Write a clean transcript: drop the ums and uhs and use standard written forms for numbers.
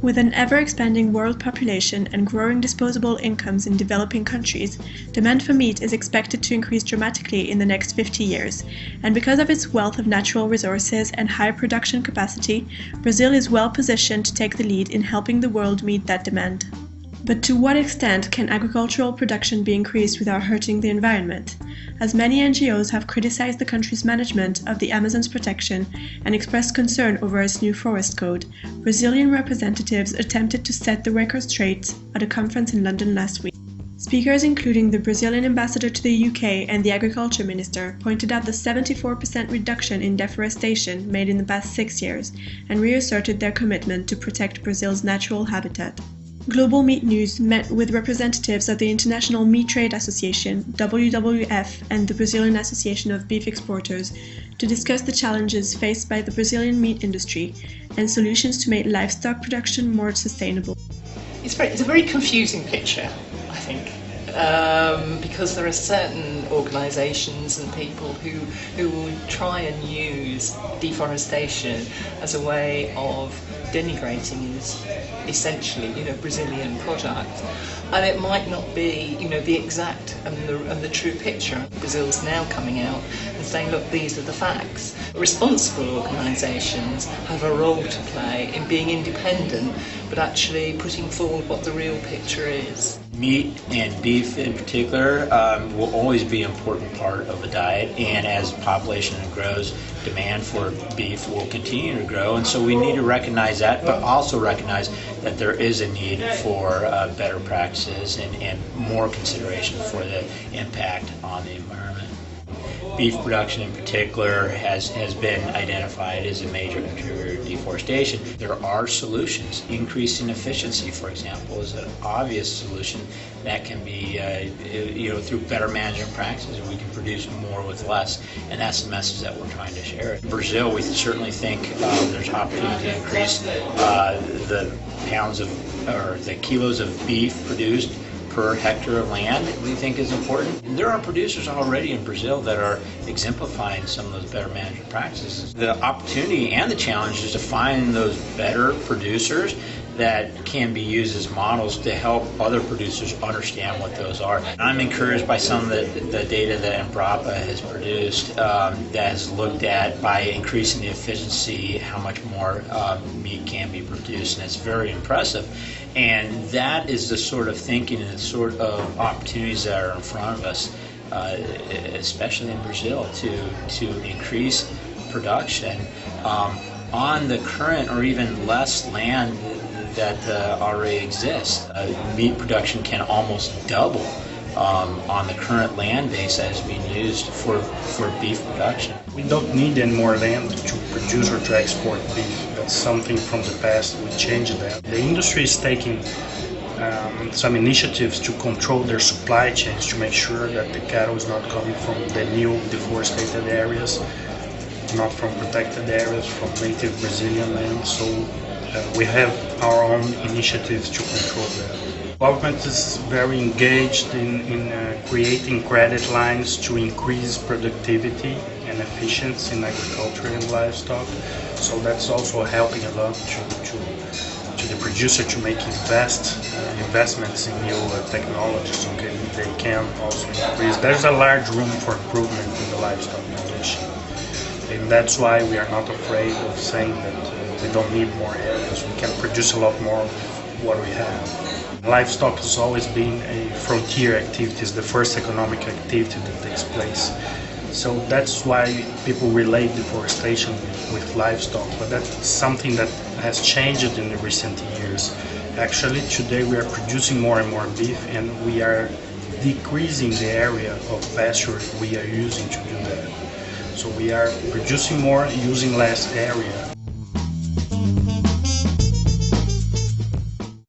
With an ever-expanding world population and growing disposable incomes in developing countries, demand for meat is expected to increase dramatically in the next 50 years, and because of its wealth of natural resources and high production capacity, Brazil is well positioned to take the lead in helping the world meet that demand. But to what extent can agricultural production be increased without hurting the environment? As many NGOs have criticized the country's management of the Amazon's protection and expressed concern over its new forest code, Brazilian representatives attempted to set the record straight at a conference in London last week. Speakers including the Brazilian ambassador to the UK and the agriculture minister pointed out the 74% reduction in deforestation made in the past 6 years and reasserted their commitment to protect Brazil's natural habitat. Global Meat News met with representatives of the International Meat Trade Association, WWF, and the Brazilian Association of Beef Exporters to discuss the challenges faced by the Brazilian meat industry and solutions to make livestock production more sustainable. It's a very confusing picture, I think, because there are certain organisations and people who will try and use deforestation as a way of denigrating his essentially, Brazilian product, and it might not be, the exact and the true picture. Brazil's now coming out and saying, look, these are the facts. Responsible organisations have a role to play in being independent, but actually putting forward what the real picture is. Meat and beef in particular will always be an important part of the diet, and as population grows, demand for beef will continue to grow, and so we need to recognize that, but also recognize that there is a need for better practices and more consideration for the impact on the environment. Beef production in particular has been identified as a major contributor to deforestation. There are solutions. Increasing efficiency, for example, is an obvious solution that can be, through better management practices, we can produce more with less, and that's the message that we're trying to share. In Brazil, we certainly think there's opportunity to increase the kilos of beef produced per hectare of land, we think is important. And there are producers already in Brazil that are exemplifying some of those better management practices. The opportunity and the challenge is to find those better producers that can be used as models to help other producers understand what those are. I'm encouraged by some of the data that IMTA has produced that has looked at, by increasing the efficiency, how much more meat can be produced, and it's very impressive. And that is the sort of thinking and the sort of opportunities that are in front of us, especially in Brazil, to increase production on the current or even less land that already exists. Meat production can almost double on the current land base that is being used for beef production. We don't need any more land to produce or to export beef. That's something from the past. We changed that. The industry is taking some initiatives to control their supply chains to make sure that the cattle is not coming from the new deforested areas, not from protected areas, from native Brazilian land. So we have our own initiatives to control that. Government is very engaged in creating credit lines to increase productivity and efficiency in agriculture and livestock. So that's also helping a lot to the producer to make investments in new technologies. Okay, they can also increase. There's a large room for improvement in the livestock production, and that's why we are not afraid of saying that we don't need more areas. We can produce a lot more with what we have. Livestock has always been a frontier activity. It's the first economic activity that takes place. So that's why people relate deforestation with livestock, but that's something that has changed in the recent years. Actually, today we are producing more and more beef, and we are decreasing the area of pasture we are using to do that. So we are producing more, using less area,